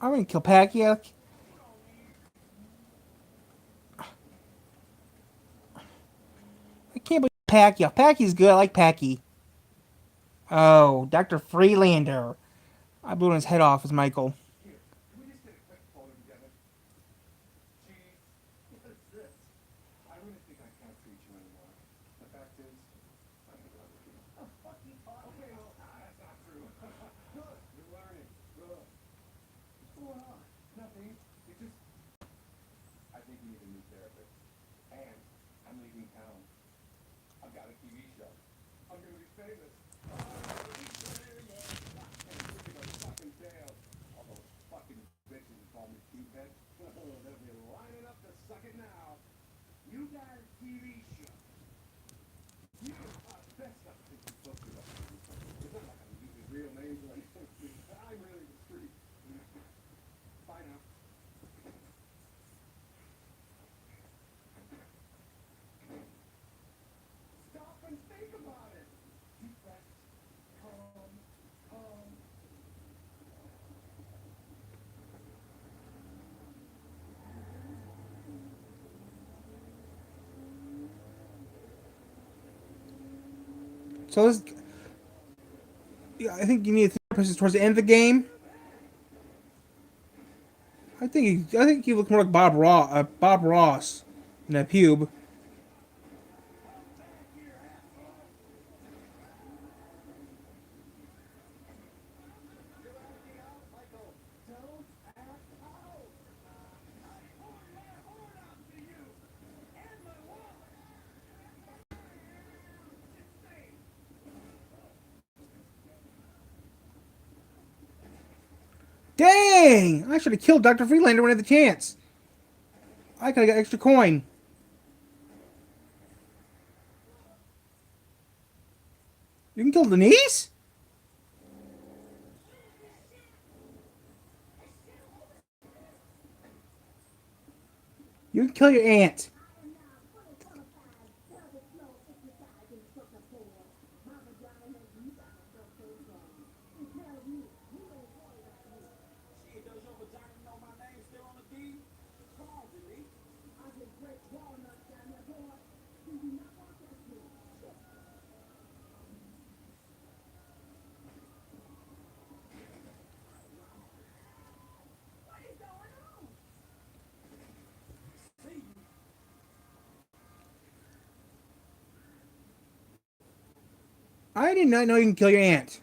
I'm gonna kill Pacquiao. I can't believe Pacquiao. Pacquiao's good. I like Packy. Oh, Dr. Freelander. I blew his head off as Michael. So this, yeah, I think you need a therapist towards the end of the game. I think he looked more like Bob Ross, in a pube. Dang! I should have killed Dr. Freelander when I had the chance. I could have got extra coin. You can kill Denise? You can kill your aunt. I did not know you can kill your aunt.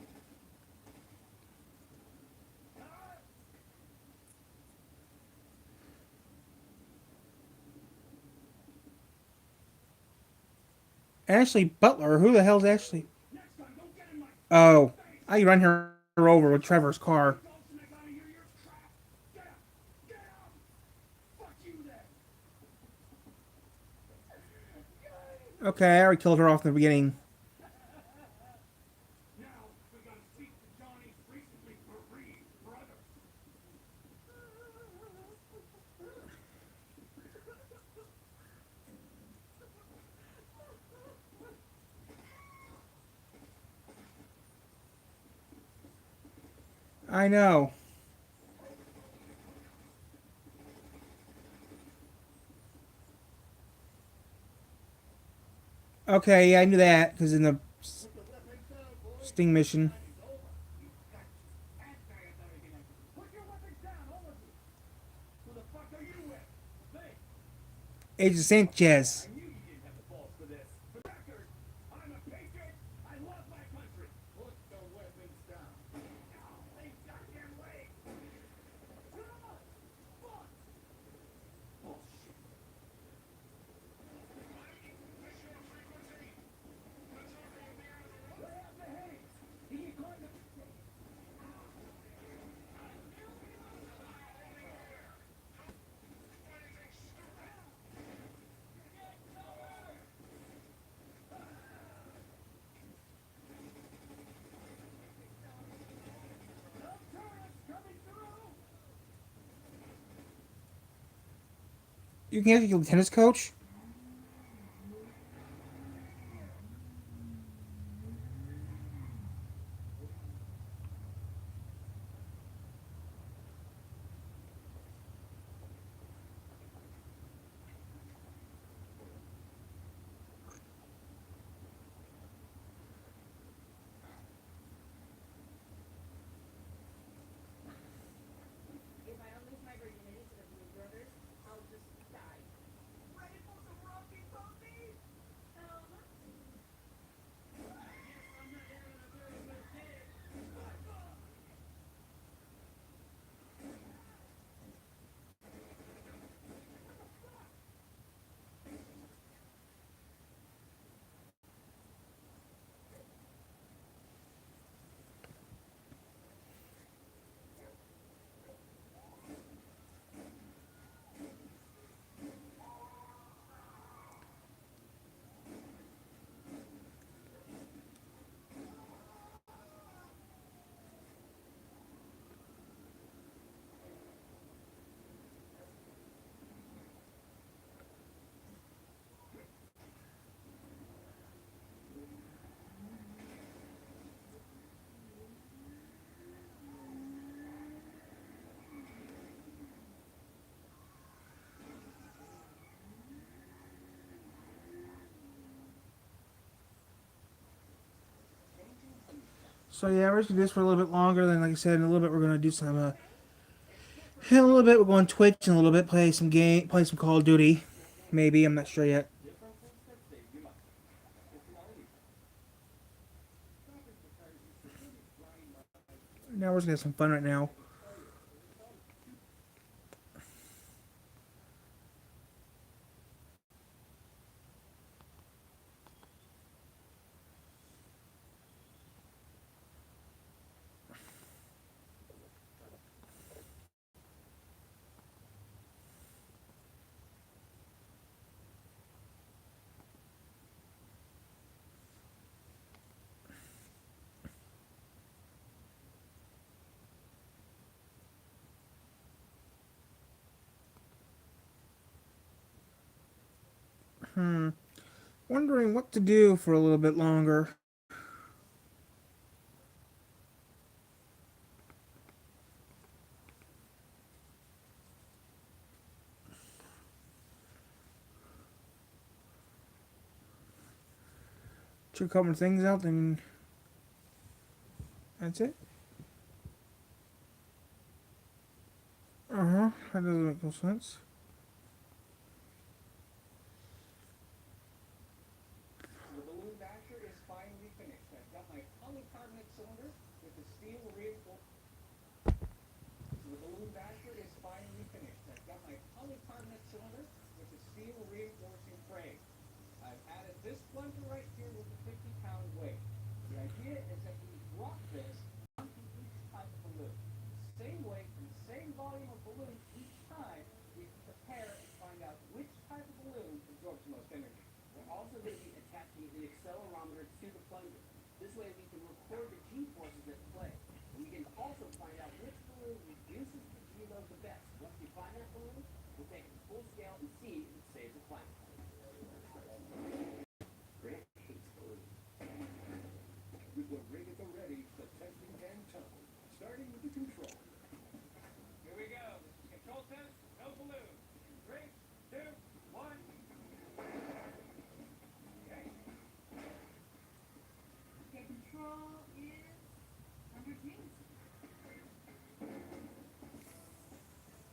Ashley Butler? Who the hell's Ashley? Oh, I run her over with Trevor's car. Okay, I already killed her off in the beginning. I know. Okay, yeah, I knew that because in the Sting mission, Agent Sanchez. You can actually kill the tennis coach. So yeah, we're just gonna do this for a little bit longer. Then, like I said, in a little bit we're gonna do some. In a little bit we're going Twitch, and a little bit play some Call of Duty. Maybe I'm not sure yet. Now we're just gonna have some fun right now. Wondering what to do for a little bit longer. Check a couple of things out, then that's it. That doesn't make no sense. The balloon basher is finally finished. I've got my polycarbonate cylinder with the steel reinforced. So the balloon basher is finally finished. I've got my polycarbonate cylinder with the steel reinforcing frame. I've added this plunger right here with the 50-pound weight. The idea is that we drop this onto each type of balloon. Same weight and same volume of balloon each time. We compare and find out which type of balloon absorbs the most energy. We're also going to be attaching an accelerometer to the plunger. This way we can record the g-forces at play. And we can also find out which balloon reduces the g-load the best. Once we find that balloon, we'll take it to full scale and see if it saves the planet. Grant hates balloons. With the rig at the ready, the testing can tumble. Starting with the control. Here we go. This is control test. No balloon. 3, 2, 1. Okay. Okay, control is under James.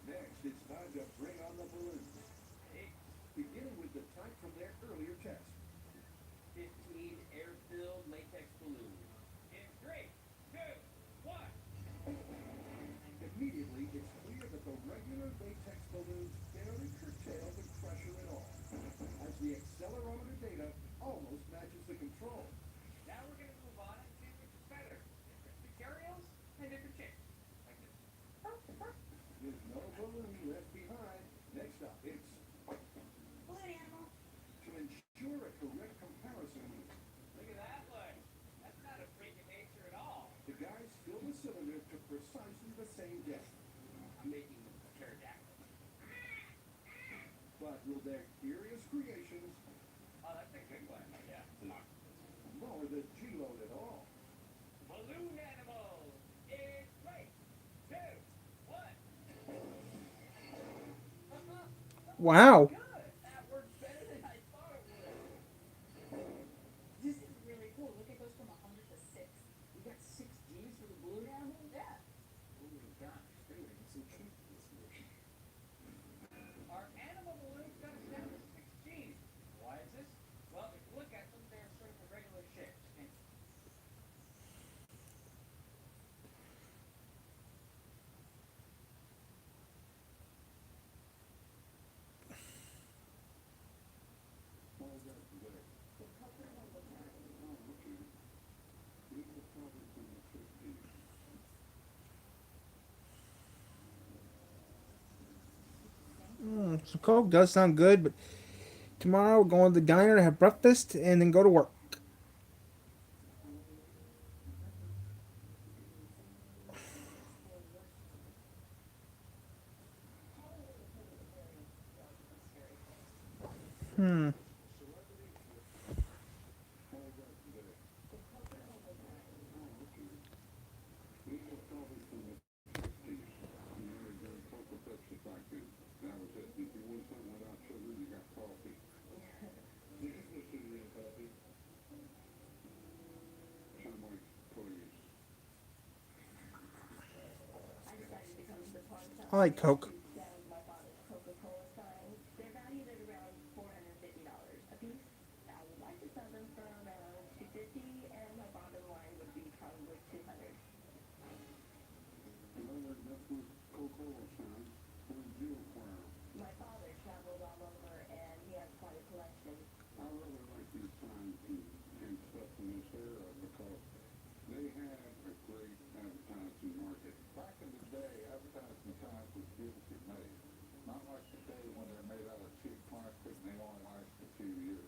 Next, it's time to bring on the balloons. Beginning with the type from their earlier test. 15 air-filled latex balloons. In 3, 2, 1. Immediately, it's clear that the regular latex balloons barely curtail the pressure at all, as the accelerometer data almost matches the control. Now we're going to move on and see which is better. Different materials and different shapes. Like this. There's no balloon left behind. Next up, it's Balloon animal. to ensure a correct comparison. Look at that one. That's not a freak of nature at all. The guys fill the cylinder to precisely the same depth. I'm making a pterodactyl. But will their curious creations that's a good one. Yeah, it's an octopus. Lower the G-load at all? Balloon animal in 3, 2, 1. Wow. Good. That worked better than I thought it would. This is really cool. Look, it goes from 100 to 6. We got 6 G's for the balloon animal? Yeah. Oh my gosh, they're making some cheap this mission. Our animal balloons got us down to 6 G's. Why is this? Well, if you look at them, they're sort of irregular shapes. And Some Coke does sound good, but tomorrow we're going to the diner to have breakfast and then go to work. Hmm. I like Coke. That my father's Coca-Cola signs. They're valued at around $450 a piece. I would like to sell them for around $250, and my bottom line would be probably $200. That's what Coca-Cola signs. Where did you acquire them? My father traveled all over, and he has quite a collection. I really like these signs and stuff in this era because they had a great advertising market. Back in the day, advertising signs was beautifully made. Not like today when they're made out of cheap plastic and they only last a few years.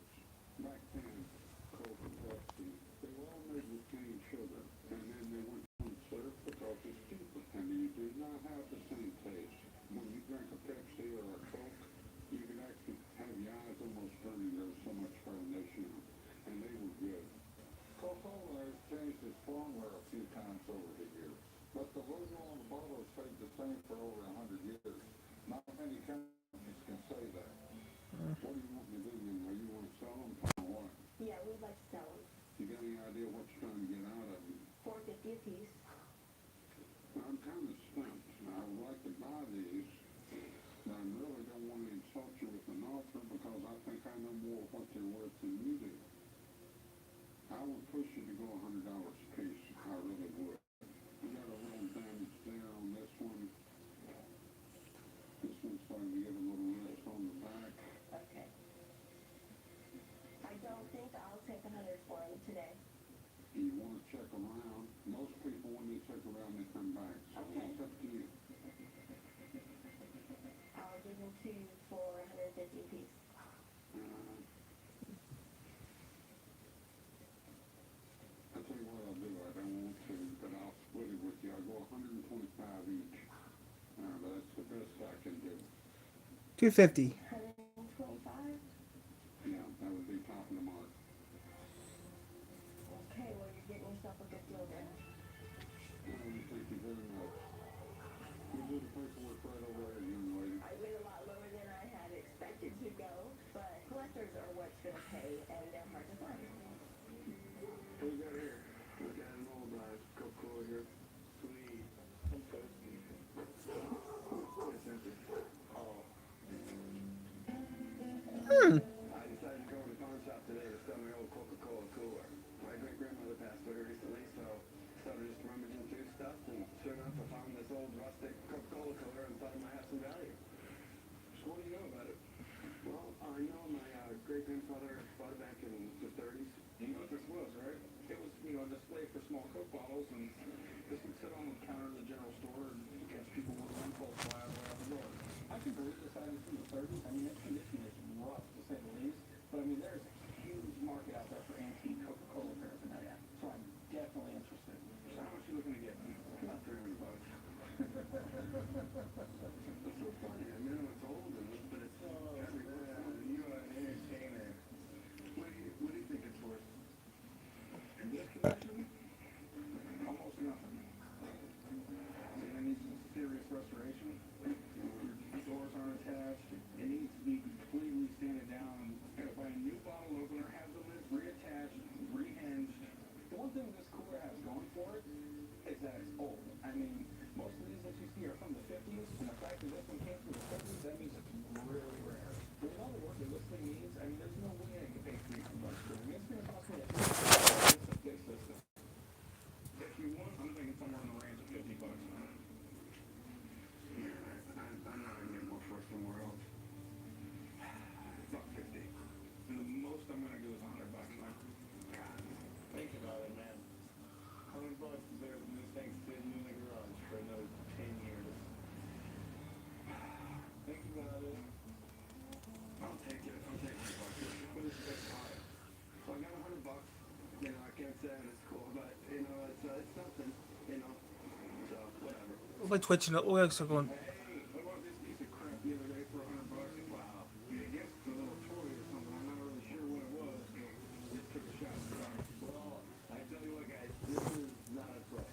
Back then, Coke and Pepsi, they were all made with cane sugar. And then they went on syrup because it's cheaper. And you do not have the same taste. When you drink a Pepsi or a Coke, you can actually have your eyes almost burning. There was so much carbonation in them. And they were good. Coca-Cola has changed its formula a few times over the years. But the logo on the bottle has stayed the same for over 100 years. Not many companies can say that. What do you want me to do? You want to sell them or what? Yeah, we'd like to sell them. You got any idea what you're trying to get out of them? $450 a piece. I'm kind of stumped. I would like to buy these, but I really don't want to insult you with an offer because I think I know more what they're worth than you do. I would push you to go $100 a piece. I really would. You got a little damage there on this one. This one's starting to get a little rust on the back. Okay. I don't think I'll take 100 for them today. You want to check around. Most people, when they check around, they come back. So Okay. it's up to you. I'll give them to you for 150 a piece. I'll tell you what I'll do. I don't want to, but I'll split it with you. I'll go 125 each. But that's the best I can do. 250. 125? Yeah, that would be top of the mark. Okay, well, you're getting yourself a good deal there. Thank you very much. We'll do the paperwork right over there, young lady. I went a lot lower than I had expected to go, but collectors are what's going to pay, and they're hard to find. What do you got here? We got an old Coca-Cola here. Sweet. I'm thirsty. It's empty. Oh. I decided to go to the pawn shop today to sell my old Coca-Cola cooler. My great-grandmother passed away recently, so I started just rummaging through stuff, and sure enough, I found this old rustic Coca-Cola cooler and thought it might have some value. So what do you know about it? Well, I know my great-grandfather bought it back in the 30s. You know what this was, right? It was, a display for small Coke bottles, and this would sit on the counter of the general store in case people would run full fly all around the door. I can believe this item's from the 30s. I mean, its condition is rough, to say the least. But, there's a huge market out there for antique Coca-Cola paraphernalia. So I'm definitely interested. So how much are you looking to get? About $300. That's so funny. I know it's old, but it's everywhere. You are an entertainer. What do you think it's worth? In this condition? Almost nothing. It needs some serious restoration. Your doors aren't attached. It needs to be completely sanded down. Gotta buy a new bottle opener, have the lids reattached, rehinged. The one thing this cooler has going for it is that it's old. Most of these that you see are from the 50s, and the fact that this one came from the 50s, that means it's really rare. With all the work that this thing needs, there's no way I can pay $300 for it. It's going to cost me a $300 to fix this thing. If you want, I'm thinking somewhere in the range of $50. I'm not gonna get more for it somewhere else. About 50. And the most I'm gonna do is $100, man. God, think about it, man. $100 is better than this thing sitting in the garage for another 10 years. Think about it. I'll take it. I'll take it. What is this high? So I got $100. I can't say it's cool, but it's something. So whatever. Look like twitching. It looks like going. Hey, what about this piece of crap the other day for $100? Wow. I guess it's a little toy or something. I'm not really sure what it was, but just took a shot. Well, I tell you what, guys, this is not a toy.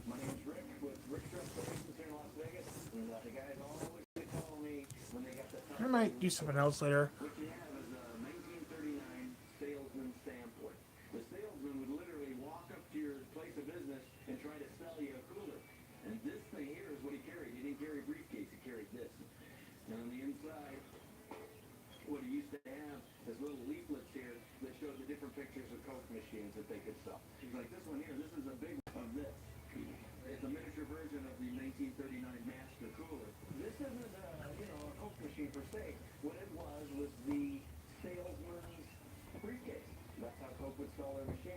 My name's Rick with Rick's Restorations here in Las Vegas, and the guys always call me when they got the I might do something else later. What you have is a 1939 salesman sampler. The salesman would literally walk up to your place of business and try to sell you a cooler. And this thing here is what he carried. He didn't carry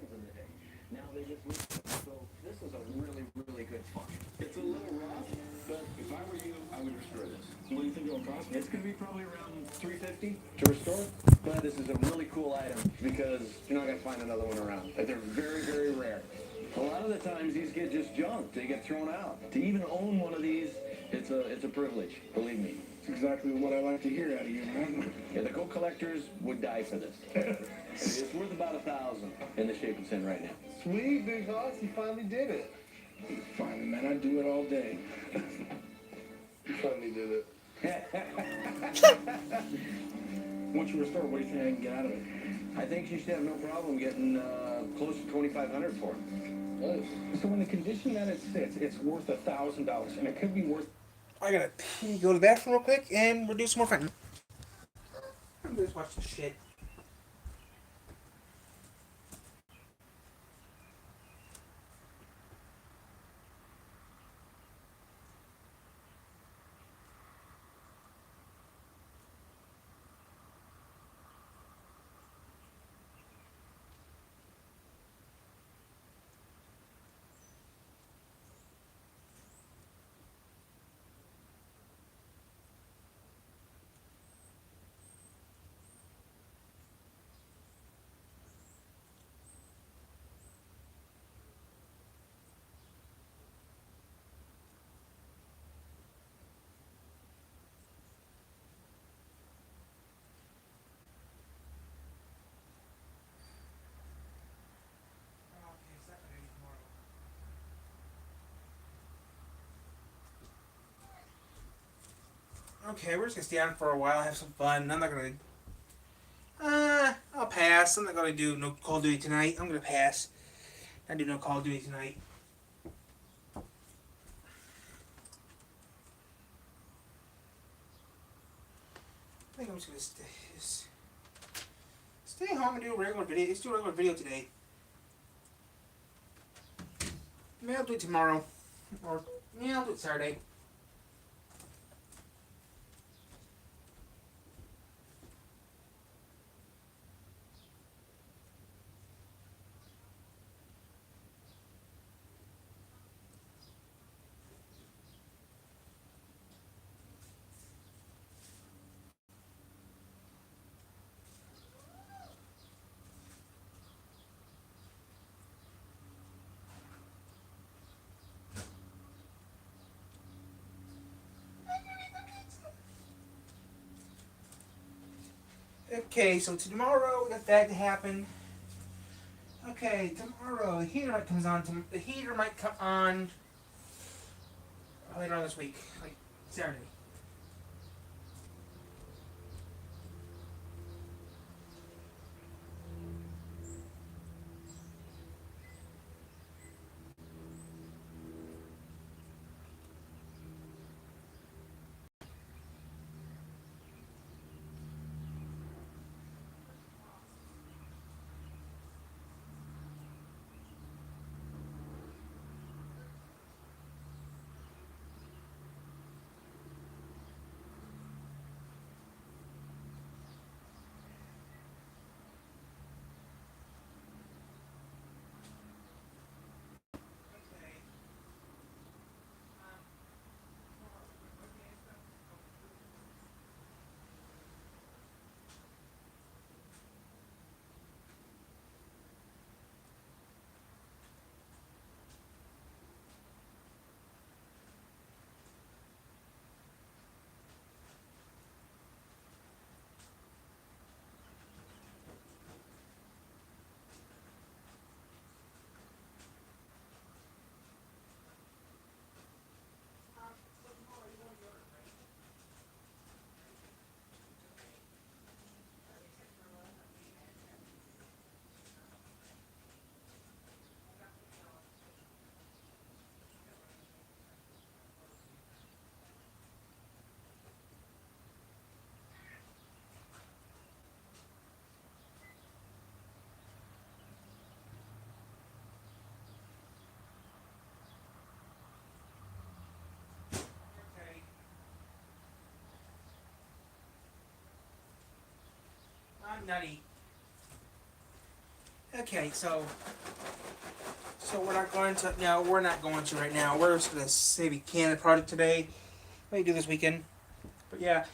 times in the day. Now they just leave it. So this is a really, really good find. It's a little rough, but if I were you, I would restore this. What do you think it'll cost? It's going to be probably around $350 to restore. But this is a really cool item because you're not going to find another one around. Like, they're very, very rare. A lot of the times these get just junked. They get thrown out. To even own one of these, it's a privilege. Believe me. That's exactly what I like to hear out of you, man. Yeah, the gold collectors would die for this. It's worth about $1,000 in the shape it's in right now. Sweet, Big Hoss, you finally did it. Finally, man, I'd do it all day. You finally did it. Once you restore, what do you think I can get out of it? I think you should have no problem getting close to $2,500 for it. Nice. So in the condition that it sits, it's worth $1,000, and it could be worth. I gotta pee, go to the bathroom real quick, and we'll do some more fighting. I'm gonna just watch this shit. Okay, we're just gonna stay on for a while, have some fun. I'm not gonna. I'll pass. I'm not gonna do no Call of Duty tonight. I'm gonna pass. I do no Call of Duty tonight. I think I'm just gonna stay home and do a regular video. Let's do a regular video today. Maybe I'll do it tomorrow, or yeah, I'll do it Saturday. Okay, so tomorrow we got that to happen. Okay, tomorrow the heater might comes on. The heater might come on later on this week, like Saturday. I'm nutty. Okay, so we're not going to. No, we're not going to right now. We're just gonna say we can the project today. Maybe do this weekend. But yeah,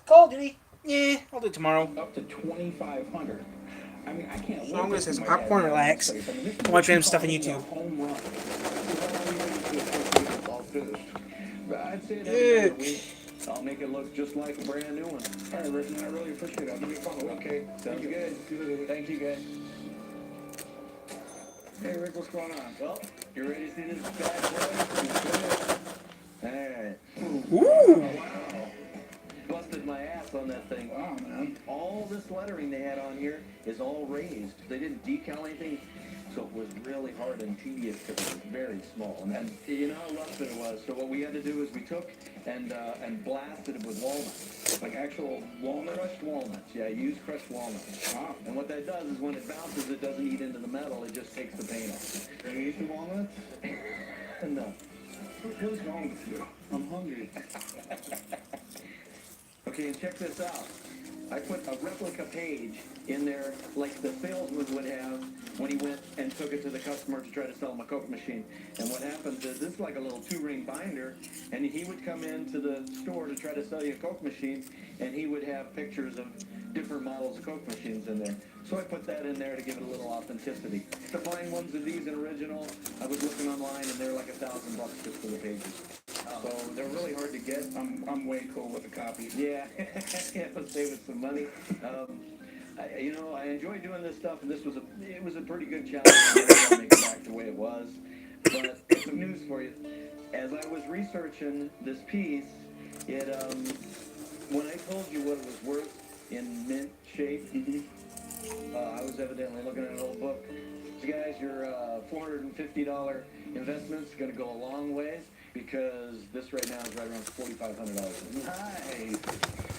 Call of Duty. Yeah, I'll do it tomorrow. Up to 2,500. I mean, I can't. So I'm gonna say some popcorn, relax, watch random stuff on YouTube. Home run. I'd say it Yeah. every other week. I'll make it look just like a brand new one. All right, Rick, I really appreciate it. I'll give you a follow. Okay, sounds good. Thank you, guys. Hey, Rick, what's going on? Well, you ready to see this bad boy? Alright. Ooh. Wow. Busted my ass on that thing. Wow, man. All this lettering they had on here is all raised. They didn't decal anything, so it was really hard and tedious because it was very small. And you know how rough it was. So what we had to do is we took and blasted it with walnuts. Like actual walnut? Crushed walnuts, yeah, use crushed walnuts. Wow. And what that does is when it bounces, it doesn't eat into the metal, it just takes the paint off. Are you eating walnuts? No. What's wrong with you? I'm hungry. Okay, and check this out. I put a replica page in there like the salesman would have when he went and took it to the customer to try to sell him a Coke machine. And what happens is this is like a little 2-ring binder, and he would come into the store to try to sell you a Coke machine, and he would have pictures of different models of Coke machines in there. So I put that in there to give it a little authenticity. To find ones of these in original, I was looking online, and they're like $1,000 just for the pages. So they're really hard to get. I'm way cool with the copies. Yeah, it'll save us some money. I enjoy doing this stuff, and it was a pretty good challenge to make it back the way it was. But some news for you. As I was researching this piece, when I told you what it was worth in mint shape, I was evidently looking at an old book. So guys, your $450 investment's going to go a long ways, because this right now is right around $4,500. Nice.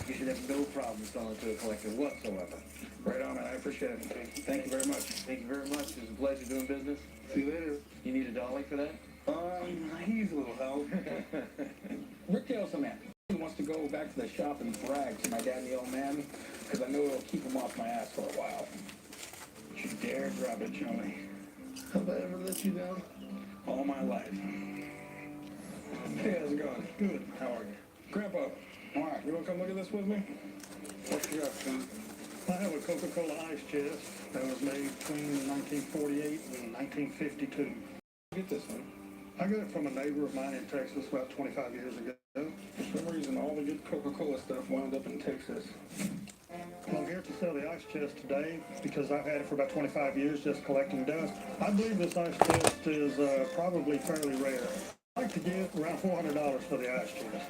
You should have no problem selling it to a collector whatsoever. Right on, man. I appreciate it. Thank you very much. Thank you very much. It was a pleasure doing business. See you later. You need a dolly for that? He's a little help. Rick Tailson, man. He wants to go back to the shop and brag to my dad and the old man, because I know it'll keep him off my ass for a while. Don't you dare drop it, Johnny. Have I ever let you down? All my life. Hey, how's it going? Good. How are you? Grandpa, all right, you want to come look at this with me? What you got, son? I have a Coca-Cola ice chest that was made between 1948 and 1952. Get this one. I got it from a neighbor of mine in Texas about 25 years ago. For some reason, all the good Coca-Cola stuff wound up in Texas. I'm here to sell the ice chest today because I've had it for about 25 years just collecting dust. I believe this ice chest is probably fairly rare. I'd like to get around $400 for the ice chest.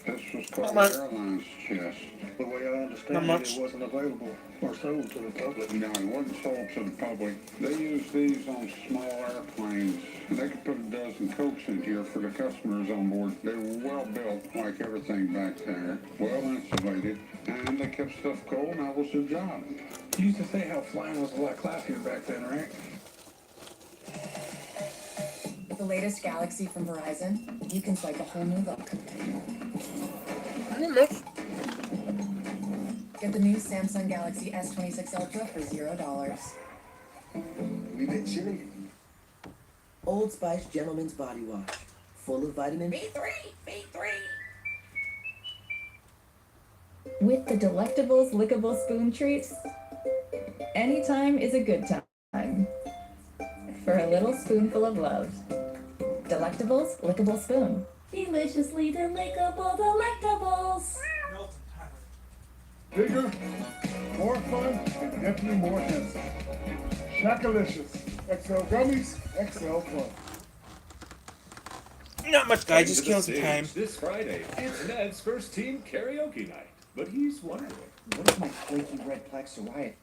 This was called much? the airline's chest. The way I understand How much? it wasn't available or sold to the public. No, it wasn't sold to the public. They use these on small airplanes. And they could put a dozen Cokes in here for the customers on board. They were well built, like everything back there. Well insulated. And they kept stuff cold, and that was their job. You used to say how flying was a lot classier back then, right? With the latest Galaxy from Verizon, you can swipe a whole new look. Get the new Samsung Galaxy S26 Ultra for $0. We been chilling. Old Spice Gentleman's Body Wash. Full of vitamin B3! With the Delectables Lickable Spoon Treats, anytime is a good time. For a little spoonful of love. Delectables Lickable Spoon. Deliciously delectable Delectables! Bigger, more fun, and definitely more handsome. Shackalicious. XL gummies, XL fun. Not much, guys. Just To the killing some stage time. This Friday, it's Ned's first team karaoke night. But he's wondering. What is my flaky red plaques to Wyatt?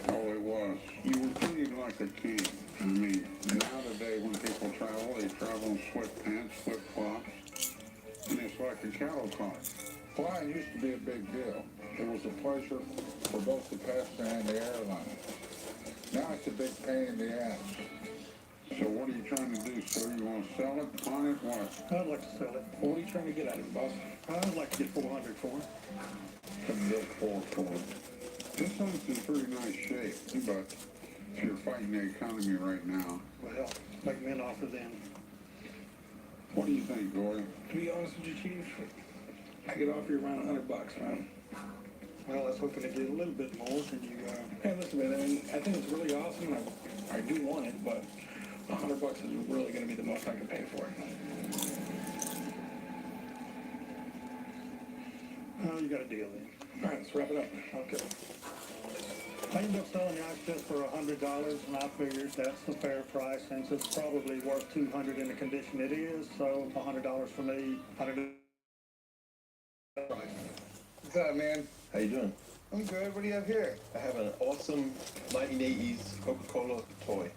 Oh, it was. You were treated like a king. I mean, nowadays when people travel, they travel in sweatpants, flip-flops, and it's like a cattle cart. Flying used to be a big deal. It was a pleasure for both the passenger and the airline. Now it's a big pain in the ass. So what are you trying to do, sir? You want to sell it, pawn it, what? I'd like to sell it. What are you trying to get out of it, boss? I'd like to get $400 for it. Come get $400 for it. This one's in pretty nice shape, but if you're fighting the economy right now, Well, like men offer them. what do you think, Goy? To be honest with you, Chief, I could offer you around $100, man. Well, I was hoping to get a little bit more than you. Hey, listen, man. I mean, I think it's really awesome. I do want it, but $100 is really going to be the most I can pay for it. Oh, you got a deal then. All right, let's wrap it up. Okay. I ended up selling the access for $100, and I figured that's the fair price, since it's probably worth $200 in the condition it is. So $100 for me, $100 price. What's up, man? How you doing? I'm good. What do you have here? I have an awesome 1980s Coca-Cola toy.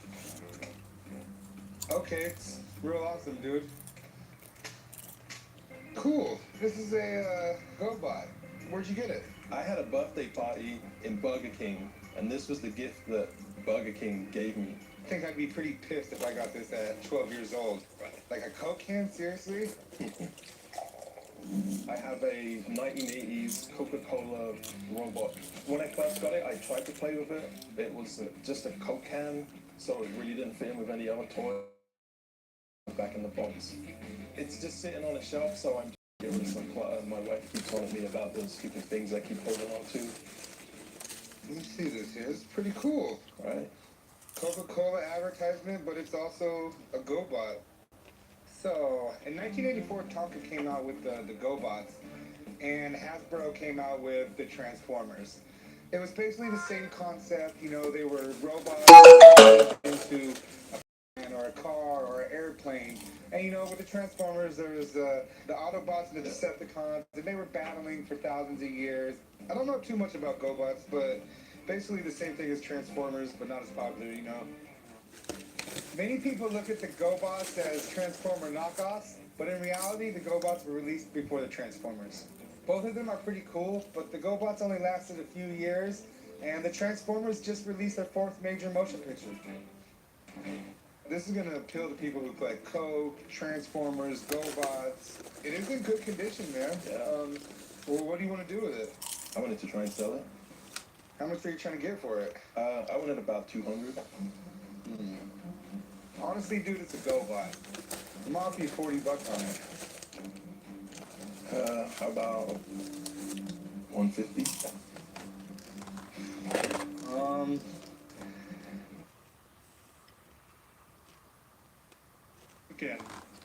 Okay, it's real awesome, dude. Cool. This is a GoBot. Where'd you get it? I had a birthday party in Burger King, and this was the gift that Burger King gave me. I think I'd be pretty pissed if I got this at 12 years old. Like a Coke can? Seriously? I have a 1980s Coca-Cola robot. When I first got it, I tried to play with it. It was just a Coke can, so it really didn't fit in with any other toy back in the box. It's just sitting on a shelf, so I'm getting rid of some clutter. My wife keeps telling me about those stupid things I keep holding on to. Let me see this here. It's pretty cool. Right? Coca-Cola advertisement, but it's also a GoBot. So, in 1984, Tonka came out with the GoBots, and Hasbro came out with the Transformers. It was basically the same concept, you know, they were robots into a plane or a car or an airplane. And you know, with the Transformers, there was the Autobots and the Decepticons, and they were battling for thousands of years. I don't know too much about GoBots, but basically the same thing as Transformers, but not as popular, you know. Many people look at the GoBots as Transformer knockoffs, but in reality, the GoBots were released before the Transformers. Both of them are pretty cool, but the GoBots only lasted a few years, and the Transformers just released their 4th major motion picture. This is going to appeal to people who play Coke, Transformers, GoBots. It is in good condition, man. Yeah. Well, what do you want to do with it? I wanted to try and sell it. How much are you trying to get for it? I wanted about 200. Honestly, dude, it's a GoBot. I'm off you $40 on it. How about 150? Okay.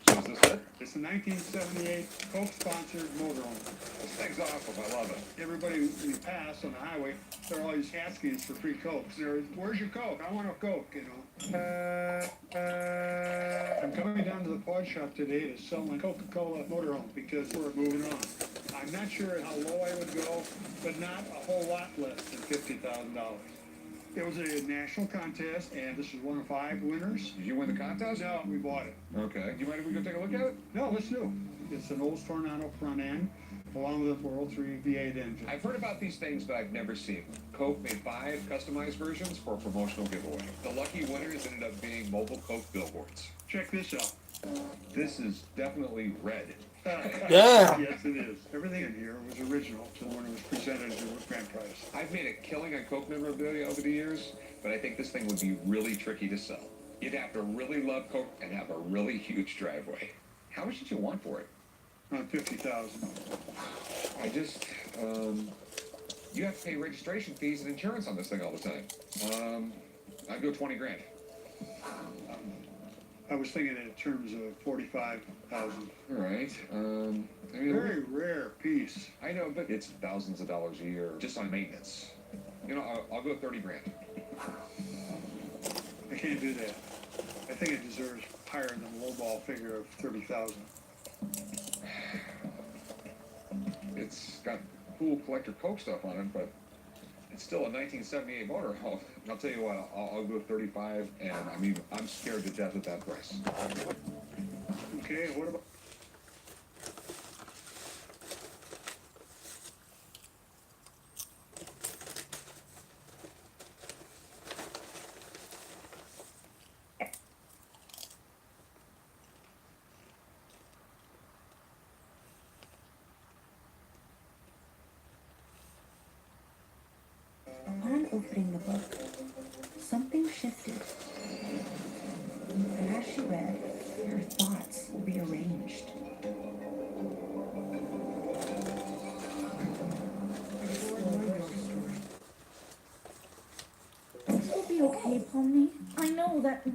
So is this it? It's a 1978 Coke-sponsored motorhome. This thing's awesome. I love it. Everybody we pass on the highway, they're always asking us for free Cokes. They're, where's your Coke? I want a Coke, you know. I'm coming down to the pawn shop today to sell my Coca-Cola motorhome because we're moving on. I'm not sure how low I would go, but not a whole lot less than $50,000. It was a national contest, and this is one of 5 winners. Did you win the contest? No, we bought it. Okay. Do you mind if we go take a look at it? No, let's do. It's an Olds Tornado front end, along with a 403 V8 engine. I've heard about these things, but I've never seen them. Coke made 5 customized versions for a promotional giveaway. The lucky winners ended up being mobile Coke billboards. Check this out. This is definitely red. Yeah. Yes, it is. Everything in here was original to when it was presented as a grand prize. I've made a killing on Coke memorabilia over the years, but I think this thing would be really tricky to sell. You'd have to really love Coke and have a really huge driveway. How much did you want for it? Around 50,000. I just, you have to pay registration fees and insurance on this thing all the time. I'd go 20 grand. I was thinking in terms of 45,000. All right. I mean, Very rare piece. I know, but it's thousands of dollars a year just on maintenance. You know, I'll go 30 grand. I can't do that. I think it deserves higher than the lowball figure of 30,000. It's got cool collector Coke stuff on it, but it's still a 1978 motor. I'll tell you what, I'll go 35, and I mean, I'm scared to death at that price. Okay, what about... opening the book, something shifted. And as she read, her thoughts rearranged. Explore your story. You'll be okay, Pony. I know that.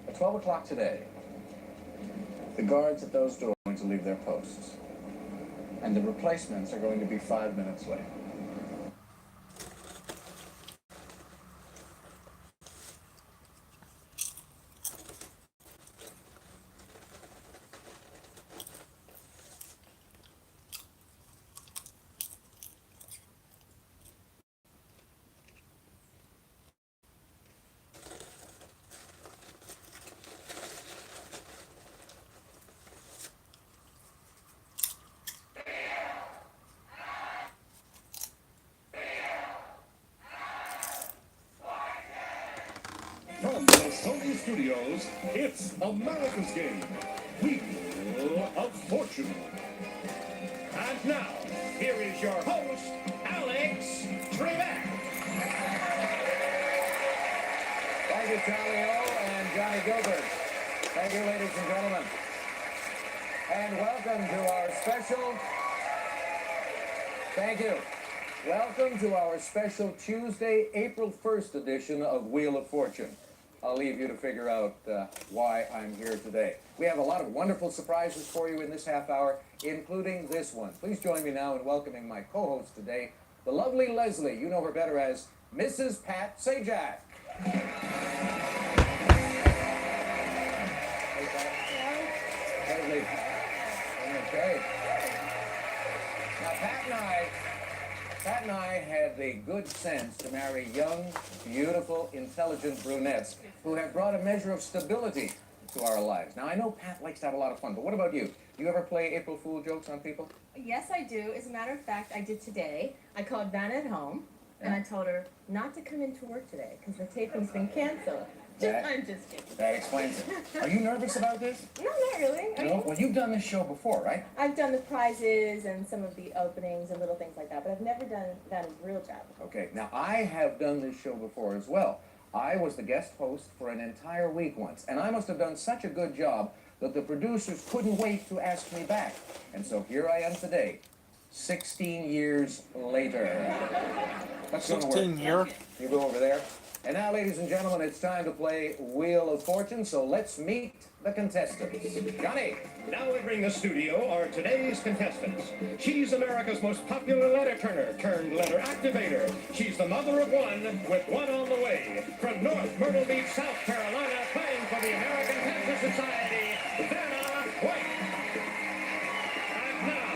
At 12 o'clock today, the guards at those doors are going to leave their posts, and the replacements are going to be 5 minutes late. From the Sony Studios, it's America's Game, Wheel of Fortune. And now, here is your host, Alex Trebek. Thank you, Charlie O. and Johnny Gilbert. Thank you, ladies and gentlemen. And welcome to our special... Thank you. Welcome to our special Tuesday, April 1st edition of Wheel of Fortune. I'll leave you to figure out why I'm here today. We have a lot of wonderful surprises for you in this half hour, including this one. Please join me now in welcoming my co-host today, the lovely Leslie. You know her better as Mrs. Pat Sajak. Hey, Pat. Leslie. Okay. Now, Pat and I had the good sense to marry young, beautiful, intelligent brunettes who have brought a measure of stability to our lives. Now, I know Pat likes to have a lot of fun, but what about you? Do you ever play April Fool jokes on people? Yes, I do. As a matter of fact, I did today. I called Vanna at home, and I told her not to come into work today because the taping's been canceled. I'm just kidding. That explains it. Are you nervous about this? No, not really. No? Well, you've done this show before, right? I've done the prizes and some of the openings and little things like that, but I've never done Vanna's real job. Okay, now I have done this show before as well. I was the guest host for an entire week once, and I must have done such a good job that the producers couldn't wait to ask me back. And so here I am today, 16 years later. That's gonna work. 16 years? You go over there. And now, ladies and gentlemen, it's time to play Wheel of Fortune, so let's meet the contestants. Johnny! Now entering the studio are today's contestants. She's America's most popular letter turner turned letter activator. She's the mother of one with one on the way. From North Myrtle Beach, South Carolina, playing for the American Cancer Society, Vanna White. And now,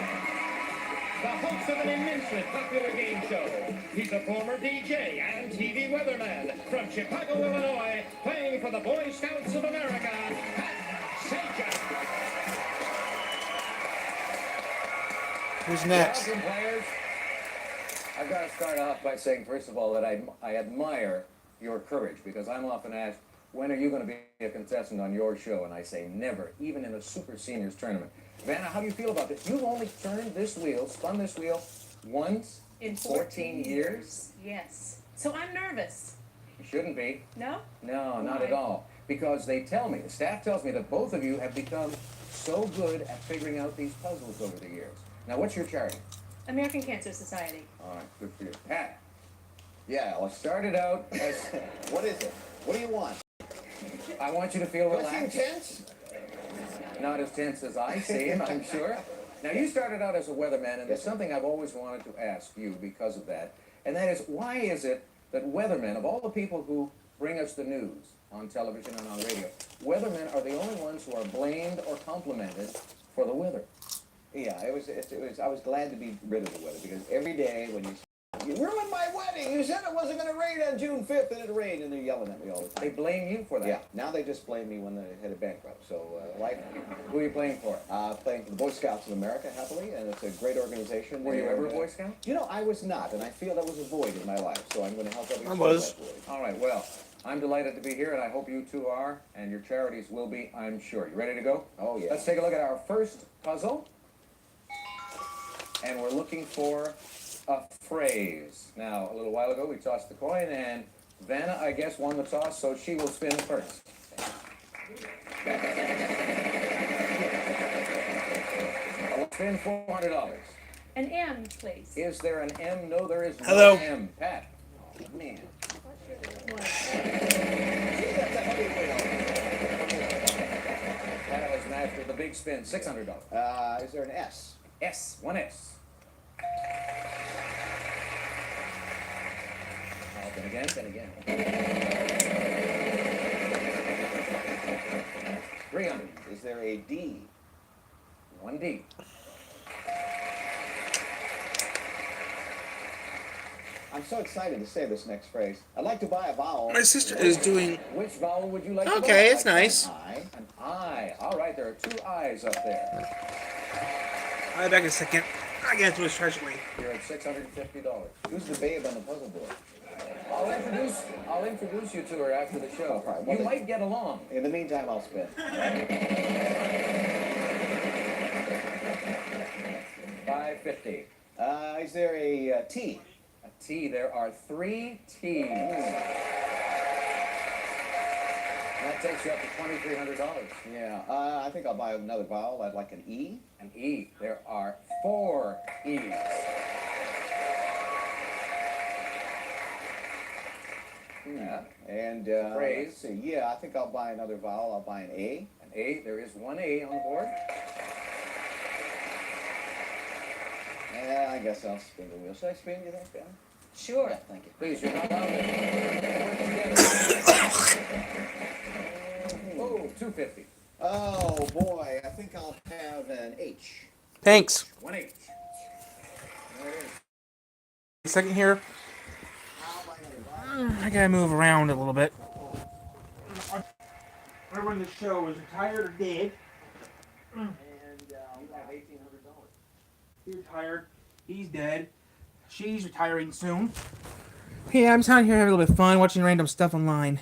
the host of an immensely popular game show. He's a former DJ and TV weatherman from Chicago, Illinois, playing for the Boy Scouts of America, Pat Sajak. Who's next? Welcome, players. I've got to start off by saying, first of all, that I admire your courage, because I'm often asked, when are you going to be a contestant on your show? And I say never, even in a super seniors tournament. Vanna, how do you feel about this? You've only turned this wheel, spun this wheel once In 14 years? Yes. So I'm nervous. You shouldn't be. No? No, not Why? at all. Because they tell me, the staff tells me that both of you have become so good at figuring out these puzzles over the years. Now, what's your charity? American Cancer Society. All right, good for you. Pat. Yeah, well, it started out as... What is it? What do you want? I want you to feel What's relaxed. intense? Not as tense as I seem, I'm sure. Now, you started out as a weatherman, and there's something I've always wanted to ask you because of that, and that is, why is it that weathermen, of all the people who bring us the news on television and on radio, weathermen are the only ones who are blamed or complimented for the weather? Yeah, I was glad to be rid of the weather, because every day when you You ruined my wedding. You said it wasn't going to rain on June 5th, and it rained, and they're yelling at me all the time. They blame you for that? Yeah, now they just blame me when they hit a bankrupt. So, Who are you playing for? Playing for the Boy Scouts of America, happily, and it's a great organization. Were you ever a Boy Scout? You know, I was not, and I feel that was a void in my life, so I'm going to help everyone. I was. That void. All right, well, I'm delighted to be here, and I hope you two are, and your charities will be, I'm sure. You ready to go? Oh, yeah. Let's take a look at our first puzzle. And we're looking for a phrase. Now, a little while ago, we tossed the coin, and Vanna, I guess, won the toss, so she will spin first. I'll spin $400. An M, please. Is there an M? No, there is no Hello. M. Pat. Oh, man. Pat has mastered the big spin. $600. Is there an S? S. One S. I'll spin again. Spin again. 300. Is there a D? One D. I'm so excited to say this next phrase. I'd like to buy a vowel. My sister is doing. Which vowel would you like to buy? Okay, it's nice. I. An I. All right, there are two I's up there. I'll be back in a second. I got to his treasure away. You're at $650. Who's the babe on the puzzle board? I'll introduce you to her after the show. All right, well, You might get along. In the meantime, I'll spin. $550. Is there a T? A T. There are three T's. That takes you up to $2,300. Yeah. I think I'll buy another vowel. I'd like an E. An E. There are four E's. Yeah. And Phrase. let's see. Yeah, I think I'll buy another vowel. I'll buy an A. An A. There is one A on the board. Yeah, I guess I'll spin the wheel. Should I spin, you think, Ben? Sure. Yeah, thank you. Please, you're not allowed to. Oh, $250. Oh, boy. I think I'll have an H. Thanks. One H. There it is. A second here. I gotta move around a little bit. Everyone in the show is retired or dead. And you have $1,800. He's retired. He's dead. She's retiring soon. Yeah, I'm just out here having a little bit of fun watching random stuff online.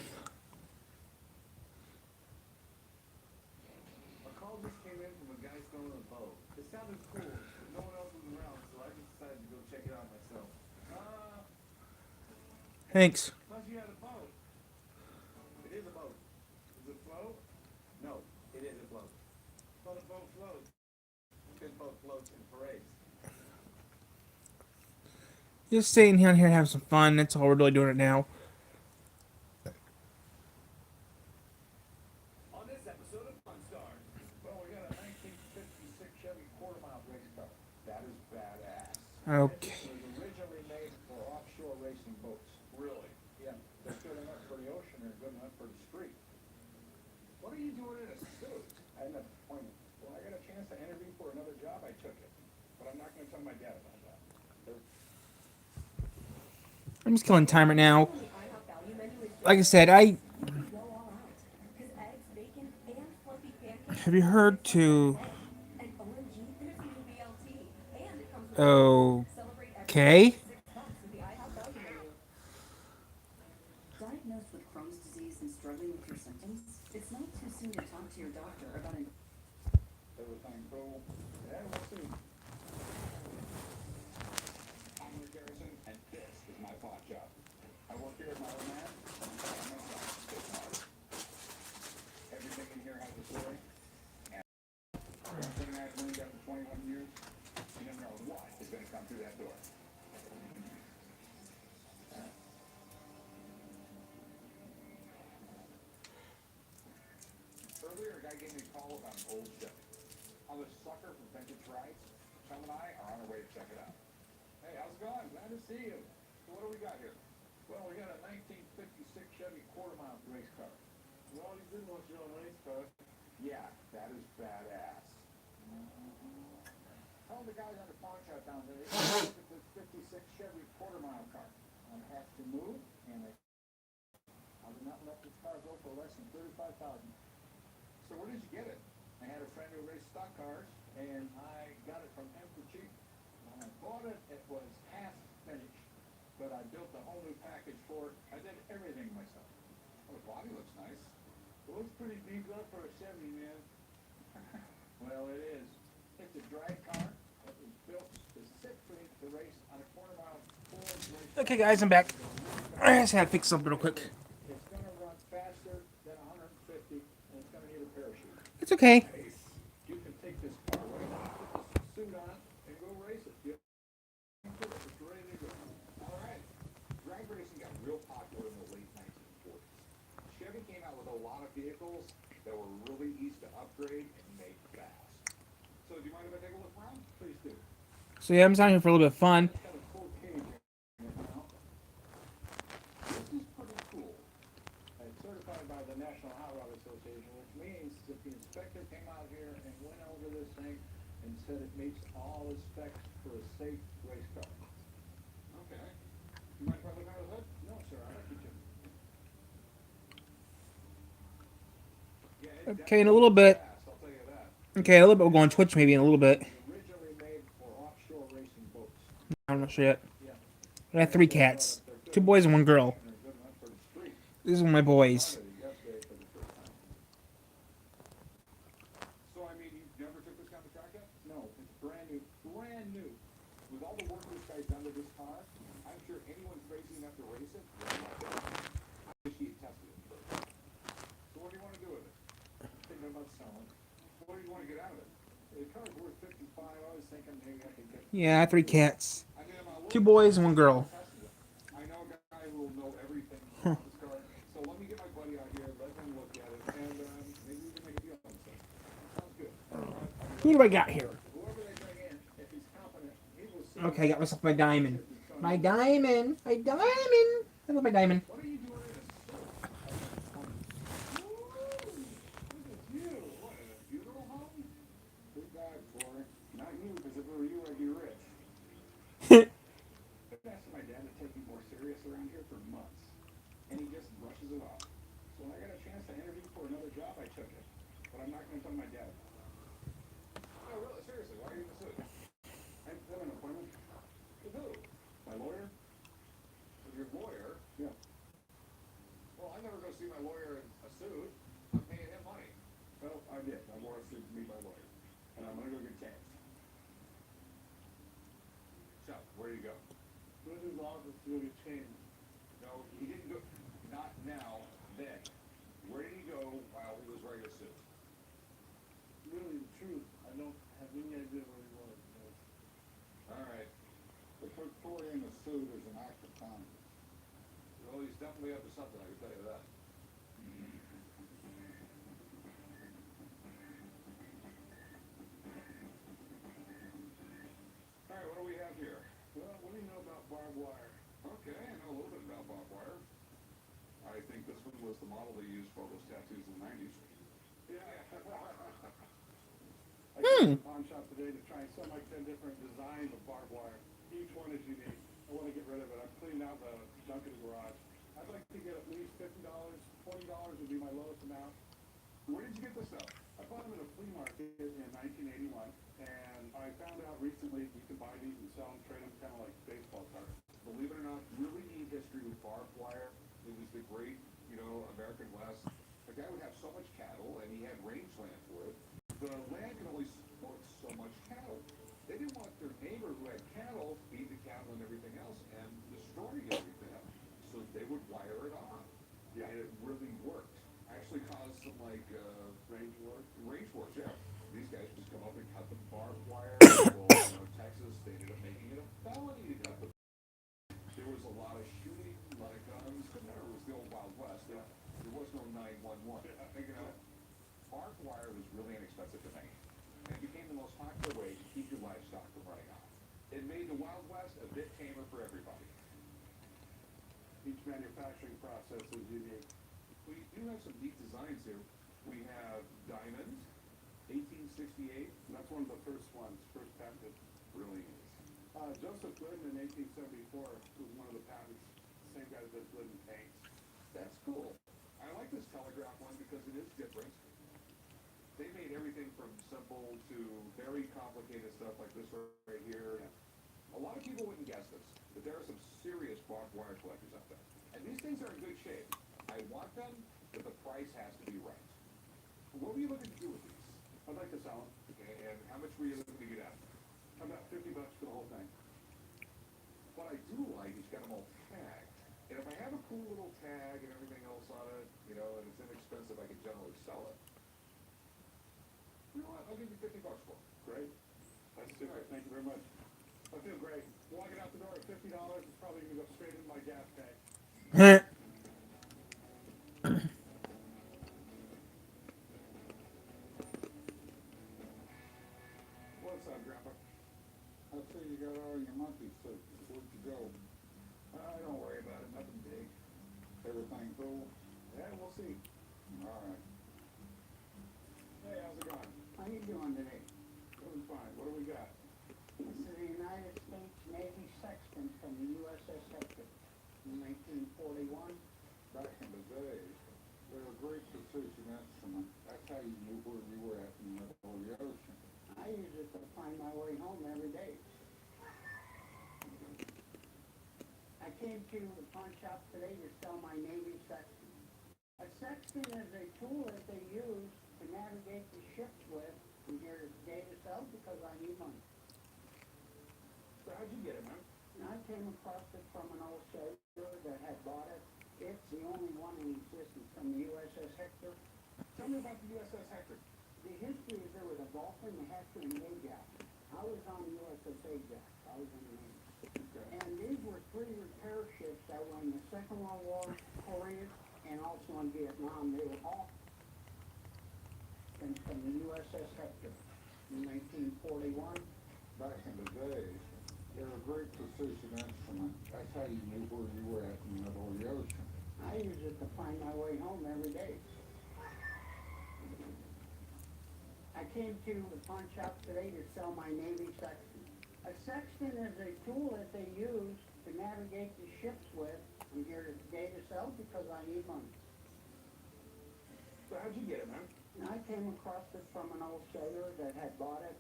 A call just came in from a guy selling a bow. It sounded cool, but no one else was around, so I just decided to go check it out myself. Thanks. Plus you had a boat. It is a boat. Does it float? No, it is a boat. But a boat floats. Good boat floats in parades. Just sitting down here having some fun. That's all we're really doing it now. On this episode of Fun Stars, well, we got a 1956 Chevy quarter-mile race car. That is badass. Okay. It was originally made for offshore racing boats. Really? Yeah. They're good enough for the ocean or good enough for the street. What are you doing in a suit? I had an appointment. When I got a chance to interview for another job, I took it. But I'm not going to tell my dad about that. I'm just killing time right now. Like I said, have you heard to... Okay. Diagnosed with Crohn's disease and struggling with your symptoms, it's not too soon to talk to your doctor about an... Everything cool? Yeah, we'll see. I'm Rick Harrison, and this is my pawn shop. I work here at my own man. Everything in here has a story. And everything I've learned after 21 years, you never know what is going to come through that door. Earlier, a guy gave me a call about an old Chevy. I'm a sucker for vintage rides. Tom and I are on our way to check it out. Hey, how's it going? Glad to see you. So what do we got here? Well, we got a 1956 Chevy quarter-mile race car. Well, you didn't want your own race car. Yeah, that is badass. Tell the guys on the pawn shop down there, they can look at this 56 '86 Chevy quarter-mile car. I have to move, and I would not let this car go for less than $35,000. So where did you get it? I had a friend who raced stock cars, and I got it from him for cheap. When I bought it, it was half finished, but I built a whole new package for it. I did everything myself. Oh, the body looks nice. It looks pretty beat up for a '70, man. Well, it is. It's a drag car that was built specifically to race on a quarter-mile Ford race. Okay, guys, I'm back. I just had to fix something real quick. It's going to run faster than 150, and it's going to need a parachute. It's okay. You can take this car right now, put this suit on, and go race it. It's ready to go. All right. Drag racing got real popular in the late 1940s. Chevy came out with a lot of vehicles that were really easy to upgrade and make fast. So do you mind if I take a look around? Please do. So yeah, I'm just out here for a little bit of fun. It's got a full cage in it now. This is pretty cool. It's certified by the National Hot Rod Association, which means that the inspector came out here and went over this thing and said it meets all the specs for a safe race car. Okay. You mind if I look under the hood? No, sir, I like you to. Yeah, Okay, in a little bit. I'll tell you that. Okay, a little bit. We'll go on Twitch maybe in a little bit. Originally made for offshore racing boats. I'm not sure yet. Yeah. I have 3 cats. 2 boys and 1 girl. And they're good enough for the street. These are my boys. Yesterday for the first time. So, I mean, you never took this kind of track yet? No, it's brand new. Brand new. With all the work this guy's done to this car, I'm sure anyone's crazy enough to race it. I wish he had tested it first. So what do you want to do with it? thinking about selling. What do you want to get out of it? The car's worth 55. I was thinking maybe I could get. Yeah, I have 3 cats. I mean, I'm a 2 little boys and 1 girl. I know a guy who will know everything about this car. So let me get my buddy out here, let him look at it, and maybe we can make a deal on this thing. Sounds good. Who do I got here? Whoever they bring in, if he's competent, he will see. Okay, I got myself my diamond. My diamond. My diamond. I love my diamond. What are you doing in a suit? Look at you. What, in a funeral home? Too bad, boy. Not you, because if it were you, I'd be rich. I've been asking my dad to take me more serious around here for months, and he just brushes it off. So when I got a chance to interview for another job, I took it. But I'm not going to tell my dad. No, really, seriously, why are you in the suit? I have an appointment. With who? My lawyer? With your lawyer? Yeah. Well, I never go see my lawyer in a suit. I'm paying him money. Well, I did. I wore a suit to meet my lawyer. And I'm going to go get changed. So, where do you go? Go to his office to go get changed. No, he didn't go. Not now, then. Where did he go while he was wearing a suit? Really, the truth, I don't have any idea where he was. All right. To put Corey in a suit is an act of Congress. Well, he's definitely up to something, I can tell you that. All right, what do we have here? Well, what do you know about barbed wire? Okay, I know a little bit about barbed wire. I think this one was the model they used for all those tattoos in the 90s. Yeah. I came to the pawn shop today to try and sell my 10 different designs of barbed wire. Each one is unique. I want to get rid of it. I'm cleaning out the junk in the garage. I'd like to get at least $50, $20 would be my lowest amount. Where did you get this stuff? I bought them at a flea market in 1981, and I found out recently you can buy these and sell them, trade them, kind of like baseball cards. Believe it or not, really neat history with barbed wire. It was the great, American West. The guy would have so much cattle, and he had rangeland for it. The land can only support so much cattle. They didn't want their neighbor who had cattle feed the cattle and everything else and destroy everything. So they would wire it on. Yeah, and it really worked. Actually caused some range wars, yeah. These guys just come up and cut the barbed wire. Well, Texas, they ended up making it a felony to cut the. There was a lot of shooting, a lot of guns. Remember, it was the old Wild West. Yeah. There was no 911. Barbed wire was really inexpensive to make. And it became the most popular way to keep your livestock from running off. It made the Wild West a bit tamer for everybody. Each manufacturing process is unique. We do have some neat designs here. We have Diamond, 1868. And that's one of the first ones, first patented. Really is. Joseph Glidden in 1874 was one of the patents. Same guy that does Glidden paints. That's cool. I like this telegraph one because it is different. They made everything from simple to very complicated stuff like this right here. A lot of people wouldn't guess this, but there are some serious barbed wire collectors out there. And these things are in good shape. I want them, but the price has to be right. What were you looking to do with these? I'd like to sell them. Okay, and how much were you looking to get out of them? About $50 for the whole thing. What I do like is got them all tagged. And if I have a cool little tag and everything else on it, you know, and it's inexpensive, I can generally sell it. You know what? I'll give you $50 for it. Great. That's super. Thank you very much. I feel great. Walking out the door at $50 is probably going to go straight into my gas tank. What's up, Grandpa? I see you got all your monkey suits. Where'd you go? Don't worry about it. Nothing big. Everything cool? Yeah, we'll see. All right. Hey, how's it going? How you doing today? Doing fine. What do we got? This is the United States Navy sextant from the USS Hector in 1941. Back in the day, they were a great precision instrument. That's how you knew where you were at in the middle of the ocean. I use it to find my way home every day. I came to the pawn shop today to sell my Navy sextant. A sextant is a tool that they use to navigate the ships with. I'm here today to sell because I need money. So how'd you get it, man? And I came across it from an old sailor that had bought it. It's the only one in existence from the USS Hector. Tell me about the USS Hector. The history is there was a Vulcan, the Hector, and the Ajax. I was on the USS Ajax. I was in the Navy. Okay. And these were three repair ships that were in the Second World War, Korea, and also in Vietnam. They were all from the USS Hector in 1941. Back in the day, they were a great precision instrument. That's how you knew where you were at in the middle of the ocean. I use it to find my way home every day. I came to the pawn shop today to sell my Navy sextant. A sextant is a tool that they use to navigate the ships with. I'm here today to sell because I need money. So how'd you get it, man? And I came across it from an old sailor that had bought it.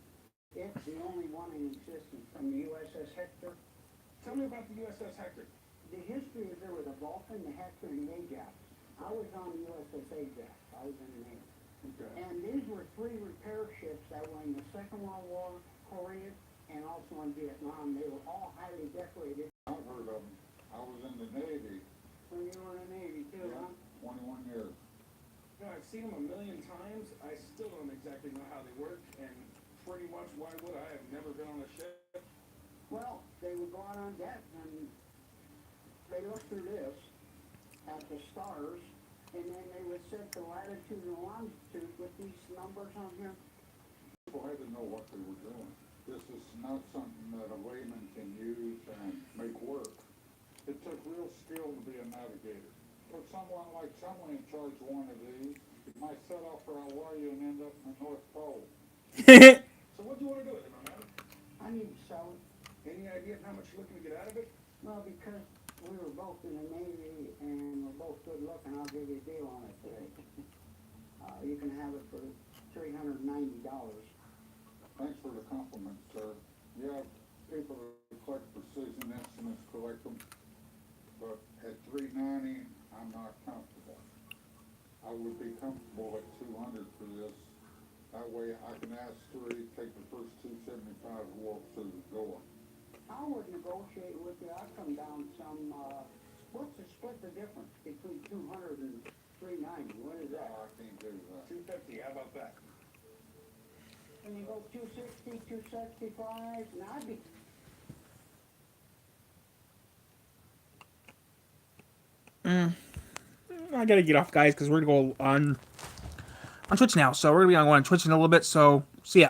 It's the only one in existence from the USS Hector. Tell me about the USS Hector. The history is there was a Vulcan, the Hector, and the Ajax. I was on the USS Ajax. I was in the Navy. Okay. And these were three repair ships that were in the Second World War, Korea, and also in Vietnam. They were all highly decorated. I've heard of them. I was in the Navy. When you were in the Navy too, Yeah, huh? 21 years. You know, I've seen them a million times. I still don't exactly know how they work, and pretty much why would I? I've never been on a ship. Well, they would go out on deck and they look through this at the stars, and then they would set the latitude and longitude with these numbers on here. People had to know what they were doing. This is not something that a layman can use and make work. It took real skill to be a navigator. Put someone like someone in charge of one of these, you might set off for Hawaii and end up in the North Pole. So what do you want to do with it, my man? I need to sell it. Any idea of how much you're looking to get out of it? Well, because we were both in the Navy and we're both good looking, I'll give you a deal on it today. You can have it for $390. Thanks for the compliment, sir. Yeah, people that collect precision instruments collect them, but at $390, I'm not comfortable. I would be comfortable at $200 for this. That way I can ask three, take the first $275 and walk through the door. I would negotiate with you. I'd come down some, split the difference between 200 and 390. What is that? I can't do that. 250. How about that? When you go 260, 265, and I'd be I gotta get off, guys, because we're gonna go on Twitch now. So we're gonna be on Twitch in a little bit. So see ya.